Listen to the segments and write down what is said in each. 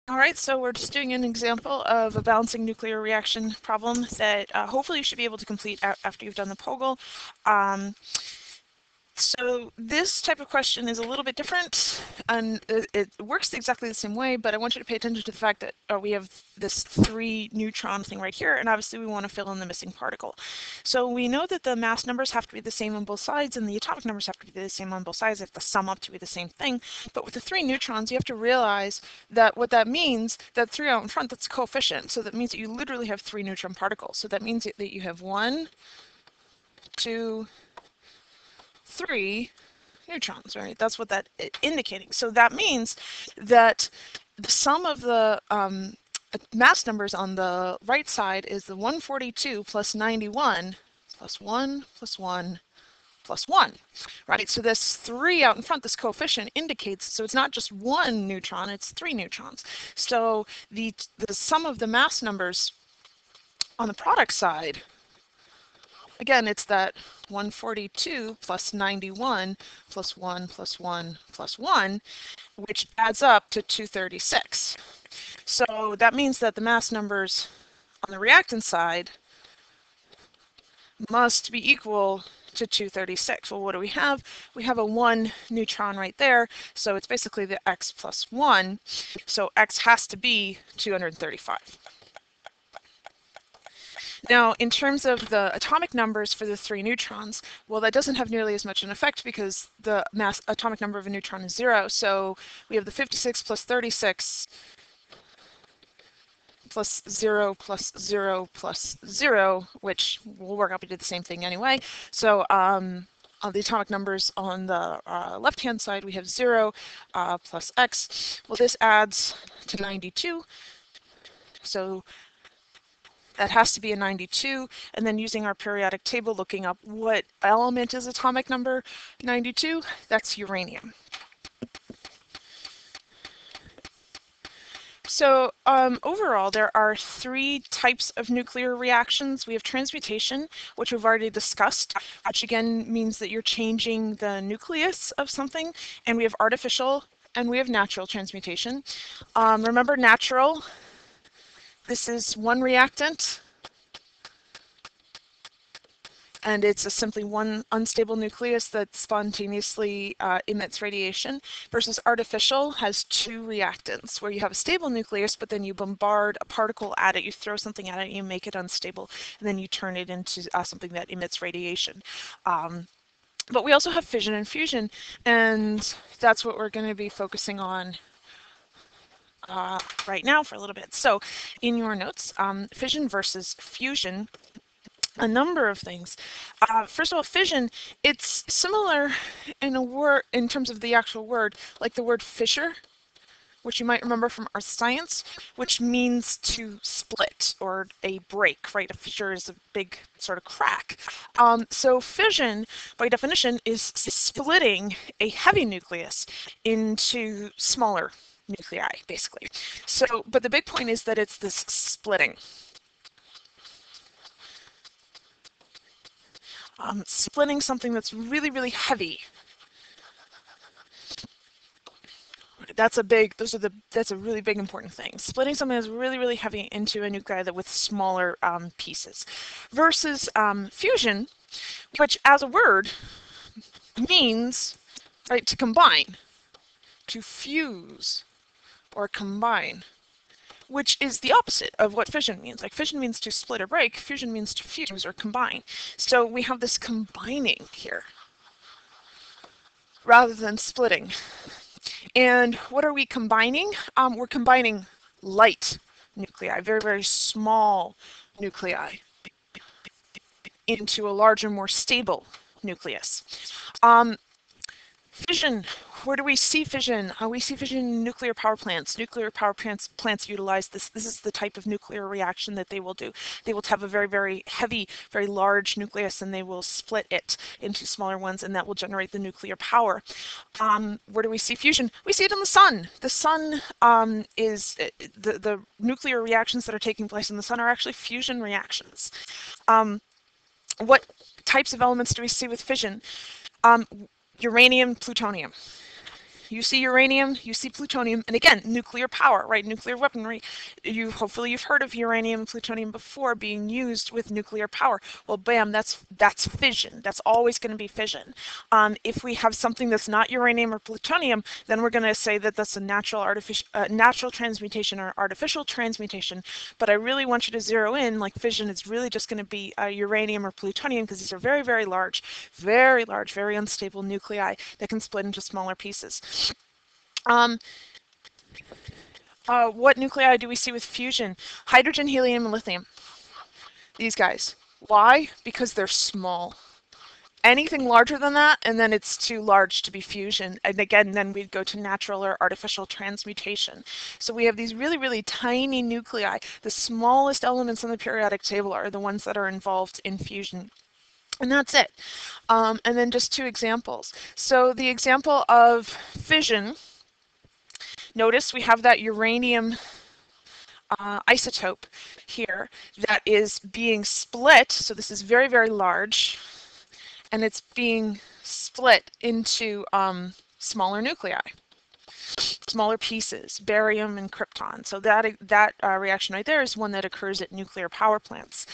All right, so we're just doing an example of a balancing nuclear reaction problem that hopefully you should be able to complete after you've done the POGL. So this type of question is a little bit different, and it works exactly the same way, but I want you to pay attention to the fact that we have this 3 neutron thing right here, and obviously we want to fill in the missing particle. So we know that the mass numbers have to be the same on both sides, and the atomic numbers have to be the same on both sides. They have to sum up to be the same thing. But with the 3 neutrons, you have to realize that what that means, that 3 out in front, that's a coefficient. So that means that you literally have 3 neutron particles. So that means that you have 1, 2, 3 neutrons, right? That's what that indicating. So that means that the sum of the mass numbers on the right side is the 142 plus 91 plus 1 plus 1 plus 1, right? So this 3 out in front, this coefficient indicates, so it's not just 1 neutron, it's 3 neutrons. So the sum of the mass numbers on the product side, again, it's that 142 plus 91 plus 1 plus 1 plus 1, which adds up to 236. So that means that the mass numbers on the reactant side must be equal to 236. Well, what do we have? We have a 1 neutron right there, so it's basically the x plus 1. So x has to be 235. Now, in terms of the atomic numbers for the 3 neutrons, well, that doesn't have nearly as much an effect because the mass atomic number of a neutron is 0. So we have the 56 plus 36 plus 0 plus 0 plus 0, which will work out to do the same thing anyway. So the atomic numbers on the left-hand side, we have 0 plus x. Well, this adds to 92. So that has to be a 92, and then using our periodic table, looking up what element is atomic number 92, that's uranium. So overall, there are 3 types of nuclear reactions. We have transmutation, which we've already discussed, which again means that you're changing the nucleus of something, and we have artificial, and we have natural transmutation. Remember natural, this is one reactant, and it's simply one unstable nucleus that spontaneously emits radiation, versus artificial has 2 reactants, where you have a stable nucleus, but then you bombard a particle at it, you throw something at it, you make it unstable, and then you turn it into something that emits radiation. But we also have fission and fusion, and that's what we're going to be focusing on right now for a little bit. So in your notes, fission versus fusion, a number of things. First of all, fission, it's similar in a word, in terms of the actual word, like the word fissure, which you might remember from earth science, which means to split or a break, right? A fissure is a big sort of crack. So fission, by definition, is splitting a heavy nucleus into smaller nuclei, basically. So, but the big point is that it's this splitting. Splitting something that's really, really heavy. That's a really big important thing. Splitting something that's really, really heavy into a nuclei that with smaller pieces. Versus fusion, which as a word means, right, to combine, to fuse or combine, which is the opposite of what fission means. Like fission means to split or break, fusion means to fuse or combine. So we have this combining here rather than splitting. And what are we combining? We're combining light nuclei, very, very small nuclei, into a larger, more stable nucleus. Fission, where do we see fission? We see fission in nuclear power plants. Nuclear power plants utilize this. This is the type of nuclear reaction that they will do. They will have a very, very heavy, very large nucleus, and they will split it into smaller ones, and that will generate the nuclear power. Where do we see fusion? We see it in the sun. The sun is, the nuclear reactions that are taking place in the sun are actually fusion reactions. What types of elements do we see with fission? Uranium, plutonium. You see uranium, you see plutonium, and again, nuclear power, right? Nuclear weaponry. Hopefully you've heard of uranium and plutonium before being used with nuclear power. Well, bam, that's fission. That's always going to be fission. If we have something that's not uranium or plutonium, then we're going to say that that's a natural transmutation or artificial transmutation. But I really want you to zero in, like fission is really just going to be uranium or plutonium, because these are very, very large, very unstable nuclei that can split into smaller pieces. What nuclei do we see with fusion? Hydrogen, helium, and lithium. These guys. Why? Because they're small. Anything larger than that, and then it's too large to be fusion. And again, then we'd go to natural or artificial transmutation. So we have these really, really tiny nuclei. The smallest elements on the periodic table are the ones that are involved in fusion. And that's it. And then just two examples. So the example of fission, notice we have that uranium isotope here that is being split. So this is very, very large, and it's being split into smaller nuclei, smaller pieces, barium and krypton. So that reaction right there is one that occurs at nuclear power plants.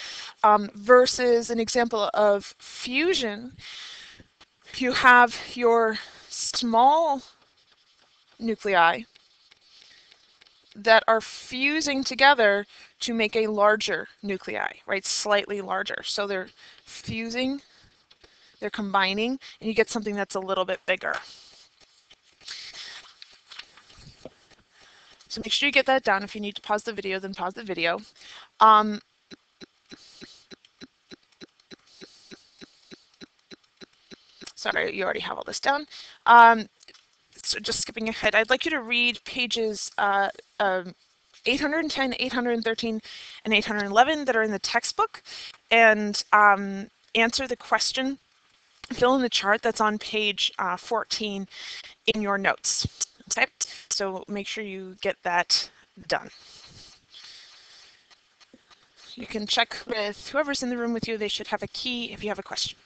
Versus an example of fusion, you have your small nuclei that are fusing together to make a larger nuclei, right? Slightly larger. So they're fusing, they're combining, and you get something that's a little bit bigger. So make sure you get that down. If you need to pause the video, then pause the video. Sorry, you already have all this down. So just skipping ahead, I'd like you to read pages 810, 813, and 811 that are in the textbook, and answer the question, fill in the chart that's on page 14 in your notes. Okay, so make sure you get that done. You can check with whoever's in the room with you. They should have a key if you have a question.